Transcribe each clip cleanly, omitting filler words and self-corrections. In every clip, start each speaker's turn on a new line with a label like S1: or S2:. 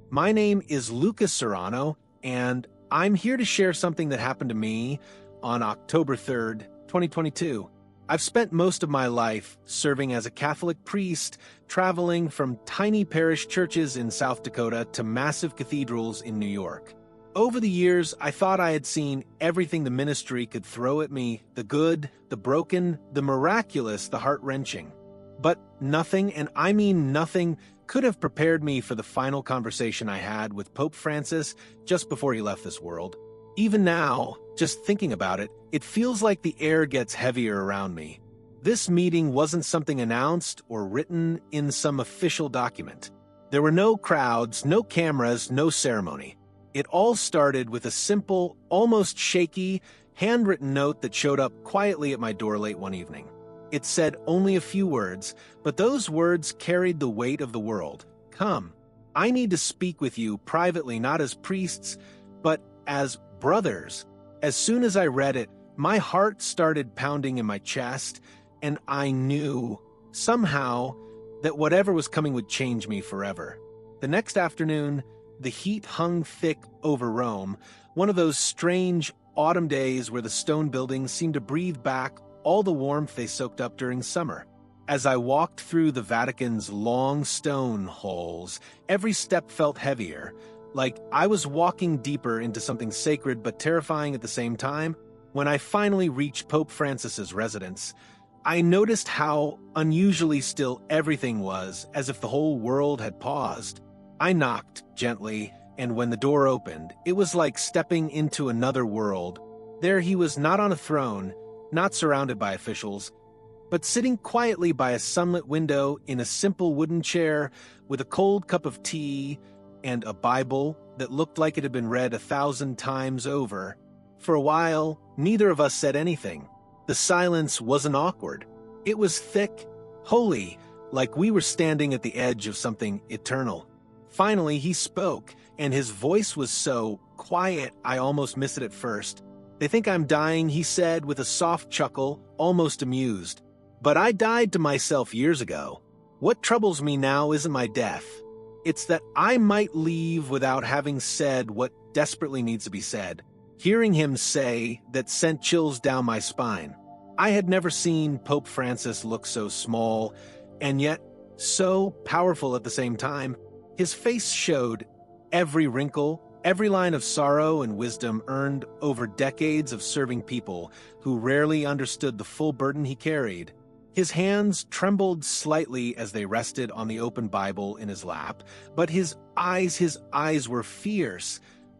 S1: My name is Lucas Serrano, and I'm here to share something that happened to me on October 3rd, 2022. I've spent most of my life serving as a Catholic priest, traveling from tiny parish churches in South Dakota to massive cathedrals in New York. Over the years, I thought I had seen everything the ministry could throw at me: the good, the broken, the miraculous, the heart-wrenching. But nothing, and I mean nothing, could have prepared me for the final conversation I had with Pope Francis just before he left this world. Even now, just thinking about it, it feels like the air gets heavier around me. This meeting wasn't something announced or written in some official document. There were no crowds, no cameras, no ceremony. It all started with a simple, almost shaky, handwritten note that showed up quietly at my door late one evening. It said only a few words, but those words carried the weight of the world. Come, I need to speak with you privately, not as priests, but as brothers. As soon as I read it, my heart started pounding in my chest, and I knew, somehow, that whatever was coming would change me forever. The next afternoon, the heat hung thick over Rome, one of those strange autumn days where the stone buildings seemed to breathe back all the warmth they soaked up during summer. As I walked through the Vatican's long stone halls, every step felt heavier, like I was walking deeper into something sacred but terrifying at the same time. When I finally reached Pope Francis's residence, I noticed how unusually still everything was, as if the whole world had paused. I knocked gently, and when the door opened, it was like stepping into another world. There he was, not on a throne, not surrounded by officials, but sitting quietly by a sunlit window in a simple wooden chair with a cold cup of tea and a Bible that looked like it had been read 1,000 times over. For a while, neither of us said anything. The silence wasn't awkward. It was thick, holy, like we were standing at the edge of something eternal. Finally, he spoke, and his voice was so quiet I almost missed it at first. "They think I'm dying," he said with a soft chuckle, almost amused. "But I died to myself years ago. What troubles me now isn't my death. It's that I might leave without having said what desperately needs to be said." Hearing him say that sent chills down my spine. I had never seen Pope Francis look so small, and yet so powerful at the same time. His face showed every wrinkle, every line of sorrow and wisdom earned over decades of serving people who rarely understood the full burden he carried. His hands trembled slightly as they rested on the open Bible in his lap, but his eyes were fierce,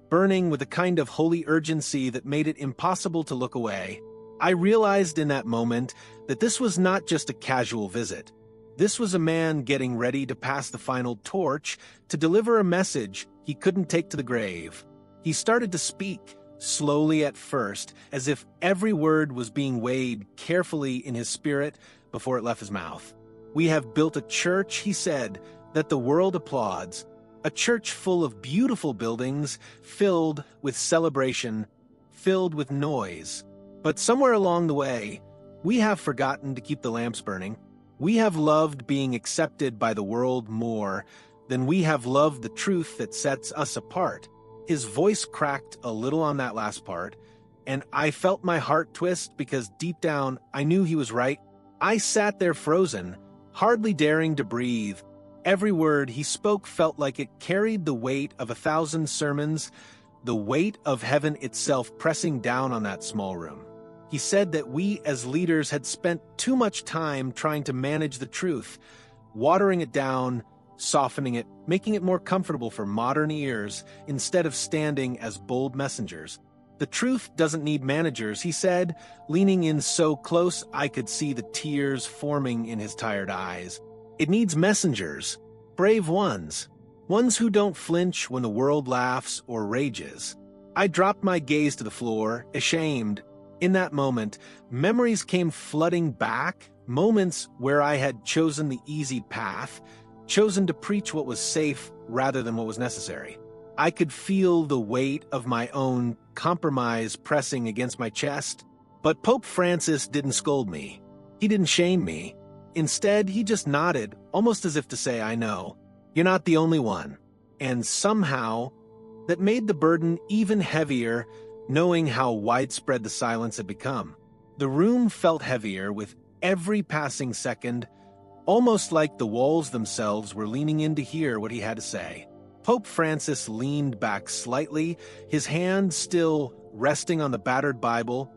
S1: burning with a kind of holy urgency that made it impossible to look away. I realized in that moment that this was not just a casual visit. This was a man getting ready to pass the final torch, to deliver a message he couldn't take to the grave. He started to speak, slowly at first, as if every word was being weighed carefully in his spirit before it left his mouth. "We have built a church," he said, "that the world applauds. A church full of beautiful buildings, filled with celebration, filled with noise. But somewhere along the way, we have forgotten to keep the lamps burning. We have loved being accepted by the world more than we have loved the truth that sets us apart." His voice cracked a little on that last part, and I felt my heart twist because deep down I knew he was right. I sat there frozen, hardly daring to breathe. Every word he spoke felt like it carried the weight of 1,000 sermons, the weight of heaven itself pressing down on that small room. He said that we as leaders had spent too much time trying to manage the truth, watering it down, softening it, making it more comfortable for modern ears, instead of standing as bold messengers. "The truth doesn't need managers," he said, leaning in so close I could see the tears forming in his tired eyes. "It needs messengers, brave ones who don't flinch when the world laughs or rages." I dropped my gaze to the floor, ashamed. In that moment, memories came flooding back, moments where I had chosen the easy path, chosen to preach what was safe rather than what was necessary. I could feel the weight of my own compromise pressing against my chest. But Pope Francis didn't scold me. He didn't shame me. Instead, he just nodded, almost as if to say, "I know. You're not the only one." and somehow that made the burden even heavier, knowing how widespread the silence had become. The room felt heavier with every passing second, almost like the walls themselves were leaning in to hear what he had to say. Pope Francis leaned back slightly, his hand still resting on the battered Bible,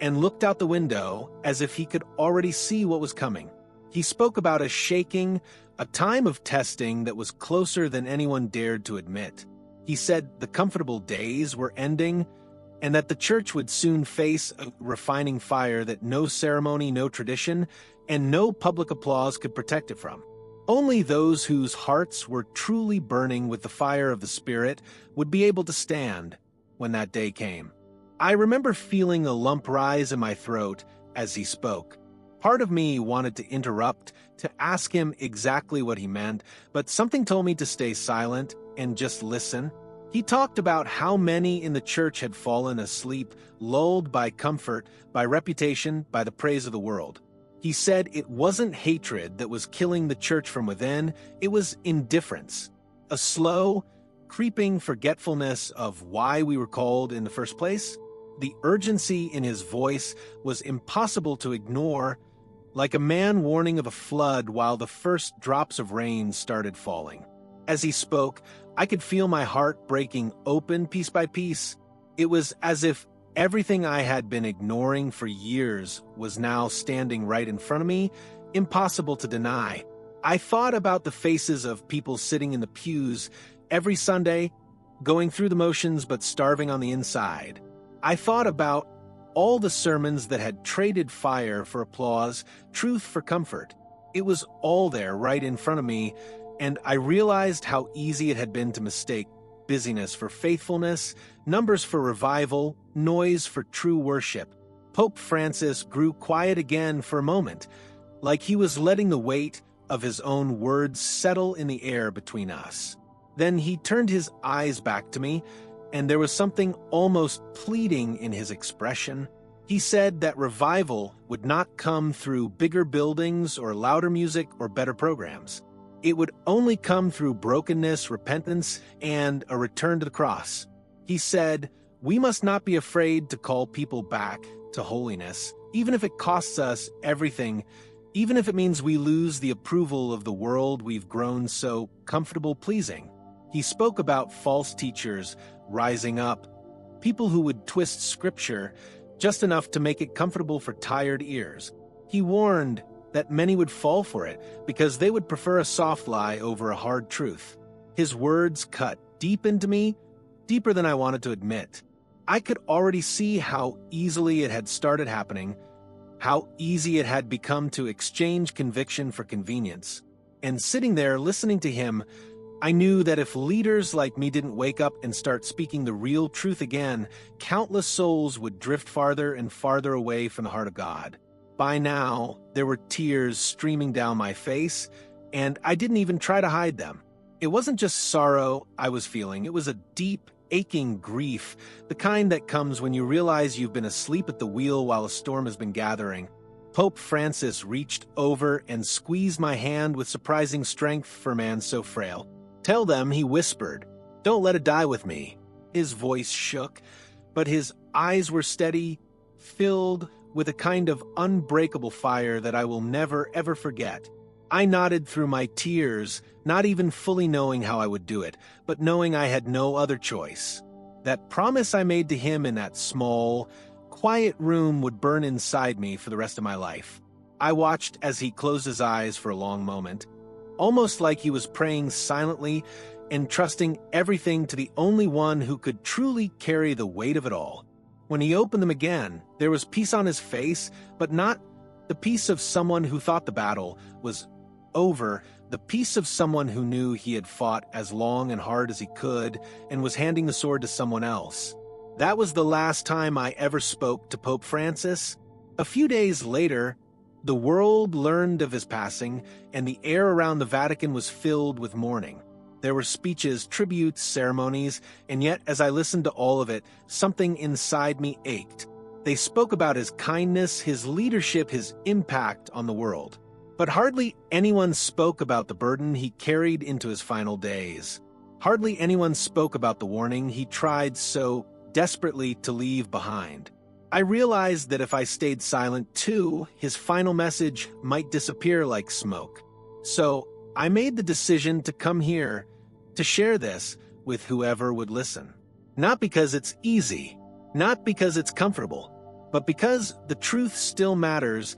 S1: and looked out the window as if he could already see what was coming. He spoke about a shaking, a time of testing that was closer than anyone dared to admit. He said the comfortable days were ending, and that the church would soon face a refining fire that no ceremony, no tradition, and no public applause could protect it from. Only those whose hearts were truly burning with the fire of the Spirit would be able to stand when that day came. I remember feeling a lump rise in my throat as he spoke. Part of me wanted to interrupt, to ask him exactly what he meant, but something told me to stay silent and just listen. He talked about how many in the church had fallen asleep, lulled by comfort, by reputation, by the praise of the world. He said it wasn't hatred that was killing the church from within, it was indifference. A slow, creeping forgetfulness of why we were called in the first place. The urgency in his voice was impossible to ignore, like a man warning of a flood while the first drops of rain started falling. As he spoke, I could feel my heart breaking open piece by piece. It was as if everything I had been ignoring for years was now standing right in front of me, impossible to deny. I thought about the faces of people sitting in the pews every Sunday, going through the motions but starving on the inside. I thought about all the sermons that had traded fire for applause, truth for comfort. It was all there right in front of me, and I realized how easy it had been to mistake busyness for faithfulness, numbers for revival, noise for true worship. Pope Francis grew quiet again for a moment, like he was letting the weight of his own words settle in the air between us. Then he turned his eyes back to me, and there was something almost pleading in his expression. He said that revival would not come through bigger buildings or louder music or better programs. It would only come through brokenness, repentance, and a return to the cross. He said, we must not be afraid to call people back to holiness, even if it costs us everything, even if it means we lose the approval of the world we've grown so comfortable pleasing. He spoke about false teachers rising up, people who would twist scripture just enough to make it comfortable for tired ears. He warned that many would fall for it because they would prefer a soft lie over a hard truth. His words cut deep into me, deeper than I wanted to admit. I could already see how easily it had started happening, how easy it had become to exchange conviction for convenience. And sitting there listening to him, I knew that if leaders like me didn't wake up and start speaking the real truth again, countless souls would drift farther and farther away from the heart of God. By now, there were tears streaming down my face, and I didn't even try to hide them. It wasn't just sorrow I was feeling, it was a deep, aching grief, the kind that comes when you realize you've been asleep at the wheel while a storm has been gathering. Pope Francis reached over and squeezed my hand with surprising strength for a man so frail. Tell them, he whispered, don't let it die with me. His voice shook, but his eyes were steady, filled with a kind of unbreakable fire that I will never, ever forget. I nodded through my tears, not even fully knowing how I would do it, but knowing I had no other choice. That promise I made to him in that small, quiet room would burn inside me for the rest of my life. I watched as he closed his eyes for a long moment, almost like he was praying silently and trusting everything to the only one who could truly carry the weight of it all. When he opened them again, there was peace on his face, but not the peace of someone who thought the battle was over, the peace of someone who knew he had fought as long and hard as he could and was handing the sword to someone else. That was the last time I ever spoke to Pope Francis. A few days later, the world learned of his passing, and the air around the Vatican was filled with mourning. There were speeches, tributes, ceremonies, and yet as I listened to all of it, something inside me ached. They spoke about his kindness, his leadership, his impact on the world. But hardly anyone spoke about the burden he carried into his final days. Hardly anyone spoke about the warning he tried so desperately to leave behind. I realized that if I stayed silent too, his final message might disappear like smoke. So I made the decision to come here to share this with whoever would listen. Not because it's easy, not because it's comfortable, but because the truth still matters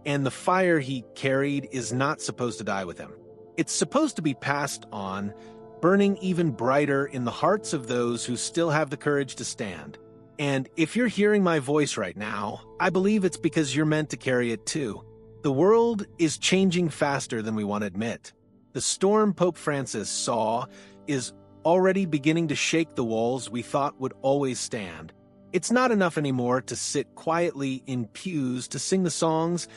S1: and the fire he carried is not supposed to die with him. It's supposed to be passed on, burning even brighter in the hearts of those who still have the courage to stand. And if you're hearing my voice right now, I believe it's because you're meant to carry it too. The world is changing faster than we want to admit. The storm Pope Francis saw is already beginning to shake the walls we thought would always stand. It's not enough anymore to sit quietly in pews, to sing the songs,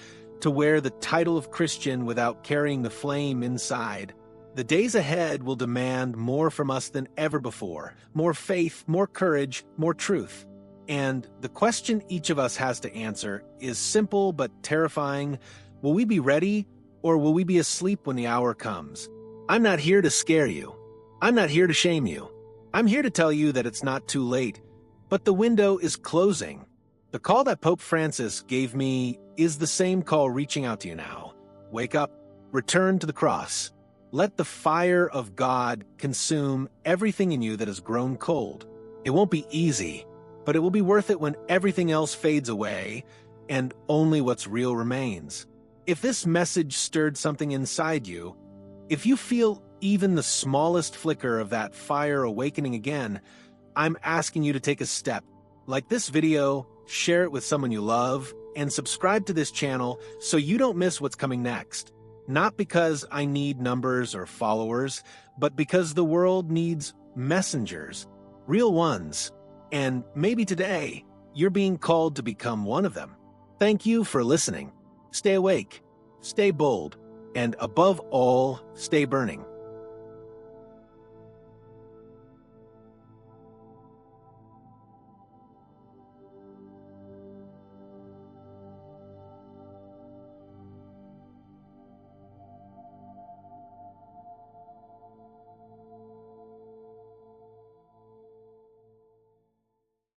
S1: to wear the title of Christian without carrying the flame inside. The days ahead will demand more from us than ever before. More faith, more courage, more truth. And the question each of us has to answer is simple but terrifying. Will we be ready, or will we be asleep when the hour comes? I'm not here to scare you. I'm not here to shame you. I'm here to tell you that it's not too late, but the window is closing. The call that Pope Francis gave me is the same call reaching out to you now. Wake up, return to the cross. Let the fire of God consume everything in you that has grown cold. It won't be easy, but it will be worth it when everything else fades away and only what's real remains. If this message stirred something inside you, if you feel even the smallest flicker of that fire awakening again, I'm asking you to take a step. Like this video, share it with someone you love, and subscribe to this channel so you don't miss what's coming next. Not because I need numbers or followers, but because the world needs messengers, real ones. And maybe today, you're being called to become one of them. Thank you for listening. Stay awake, stay bold, and above all, stay burning.